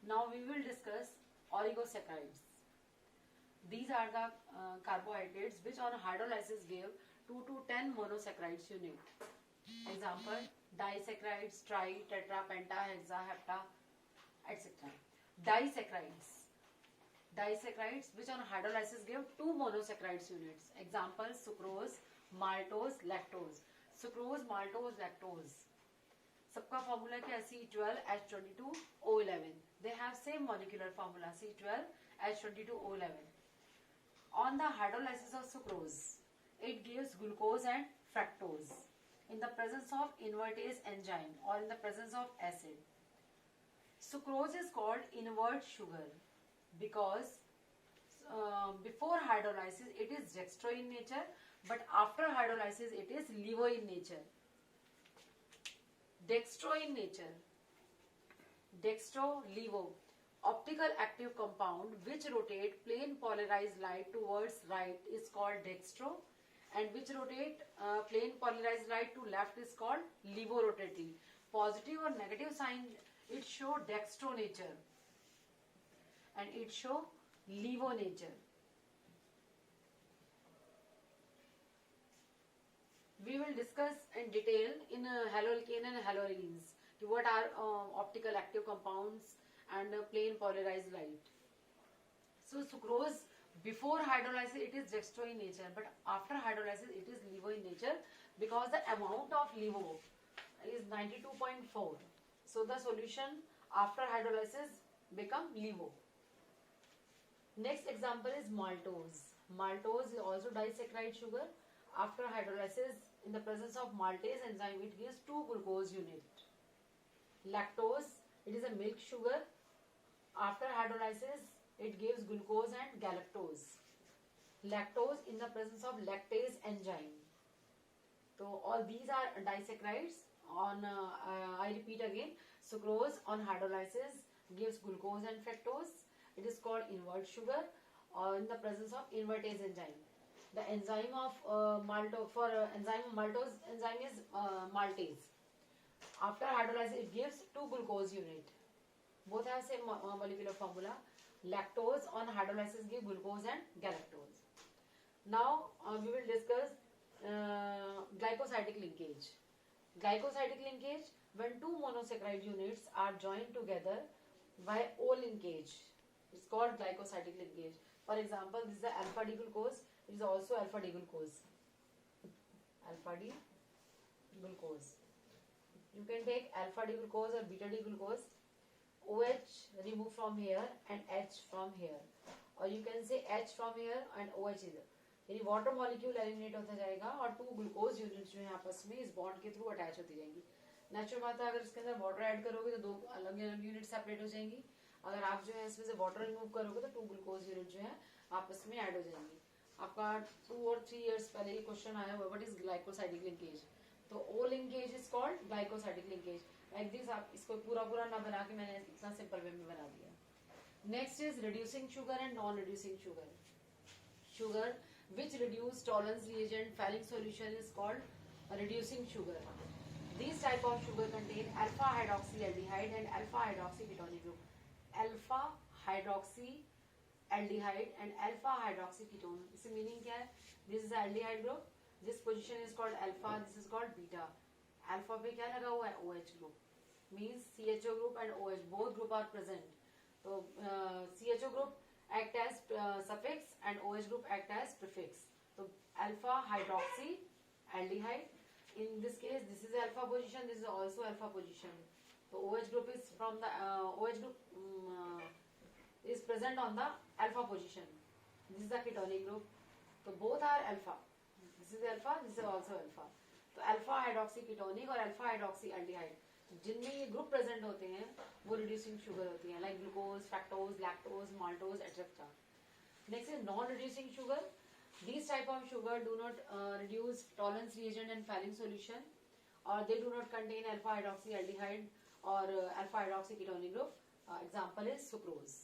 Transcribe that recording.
Now we will discuss oligosaccharides. These are the carbohydrates which on hydrolysis give 2 to 10 monosaccharides unit. Example, disaccharides, tri, tetra, penta, hexa, hepta, etc. Disaccharides which on hydrolysis give 2 monosaccharides units. Example, sucrose, maltose, lactose. Sucrose, maltose, lactose. सबका formula क्या है? C12H22O11. They have same molecular formula, C12H22O11. On the hydrolysis of sucrose, it gives glucose and fructose in the presence of invertase enzyme or in the presence of acid. Sucrose is called invert sugar because before hydrolysis it is dextro in nature, but after hydrolysis it is levo in nature. Dextro in nature, dextro, levo, optical active compound which rotate plain polarized light towards right is called dextro, and which rotate plain polarized light to left is called levo-rotating. Positive or negative sign, it show dextro nature and it show levo nature. We will discuss in detail in haloalkane and haloarenes what are optical active compounds and plain polarized light. So sucrose before hydrolysis it is dextro in nature, but after hydrolysis it is levo in nature because the amount of levo is 92.4. So the solution after hydrolysis become levo. Next example is maltose. Maltose is also disaccharide sugar. After hydrolysis, in the presence of maltase enzyme, it gives 2 glucose unit. Lactose, it is a milk sugar. After hydrolysis, it gives glucose and galactose. Lactose in the presence of lactase enzyme. So all these are disaccharides. I repeat again, sucrose on hydrolysis gives glucose and fructose. It is called invert sugar or in the presence of invertase enzyme. The enzyme of maltose enzyme is maltase. After hydrolysis, it gives 2 glucose unit. Both have same molecular formula. Lactose on hydrolysis give glucose and galactose. Now we will discuss glycosidic linkage. Glycosidic linkage, when 2 monosaccharide units are joined together by O linkage, it's called glycosidic linkage. For example, this is the alpha D glucose. It is also alpha D glucose. Alpha D glucose. You can take alpha D glucose or beta D glucose. OH remove from here and H from here, or you can say H from here and OH इधर. यानी water molecule eliminate होता जाएगा और 2 glucose unit जो है आपस में इस बॉन्ड के थ्रू अटैच होती जाएंगी. नेचुरल बात है, अगर इसके अंदर वाटर ऐड करोगे तो 2 अलग अलग यूनिट सेपरेट हो जाएंगी. अगर आप जो है इसमें से वाटर रिमूव करोगे तो 2 ग्लूकोज यूनिट जो है आपस में ऐड हो जाएंगी. आपका 2 और 3 इयर्स पहले ये क्वेश्चन आया हुआ, व्हाट इज ग्लाइकोसाइडिक लिंकेज. तो O linkage is called glycosidic linkage. Like this. आप इसको पूरा ना बना के मैंने इतना सिंपल वे में बना दिया. Next is reducing sugar and non reducing sugar. Sugar which reduce tolerance reagent Fehling solution is called reducing sugar. These type of sugar contain alpha hydroxyaldehyde and alpha hydroxyketone group. Alpha hydroxyaldehyde and alpha hydroxyketone. इससे meaning क्या है? This is aldehyde group. This position is called alpha. This is called beta. Alpha पे क्या लगा हुआ है? OH group. Means CHO group and OH both group are present. तो CHO group act as suffix and OH group act as prefix. So alpha hydroxyaldehyde. In this case, this is alpha position. This is also alpha position. So OH group is from the OH group is present on the alpha position. This is the ketonic group. So both are alpha. This is alpha. This is also alpha. तो alpha हाइड्रोक्सीकेटोनिक और alpha हाइड्रोक्सीएल्डिहाइड जिनमें ये group present होते हैं वो reducing sugar होती हैं, like glucose, fructose, lactose, maltose etcetera. Next is non reducing sugar. These type of sugar do not reduce tolerance reagent and Fehling solution, or they do not contain alpha hydroxyaldehyde or alpha hydroxyketone group. Example is sucrose.